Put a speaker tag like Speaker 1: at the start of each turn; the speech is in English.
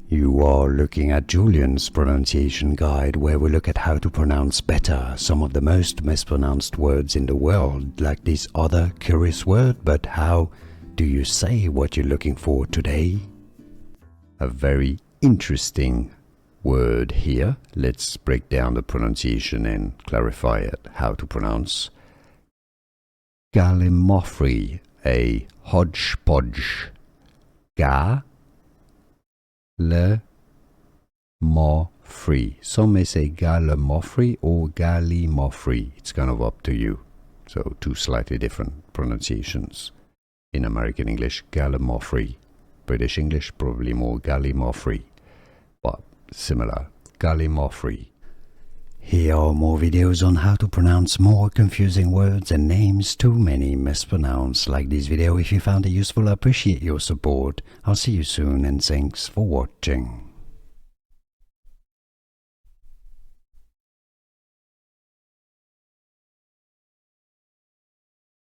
Speaker 1: You are looking at Julian's pronunciation guide, where we look at how to pronounce better some of the most mispronounced words in the world, like this other curious word. But how do you say what you're looking for today? A very interesting word here. Let's break down the pronunciation and clarify it. How to pronounce Gallimaufry, a hodgepodge. Gallimaufry. Some may say Gallimaufry or Gallimaufry. It's kind of up to you. So two slightly different pronunciations. In American English, Gallimaufry. British English, probably more Gallimaufry. But similar, Gallimaufry. Here are more videos on how to pronounce more confusing words and names too many mispronounced. Like this video if you found it useful. I appreciate your support. I'll see you soon and thanks for watching.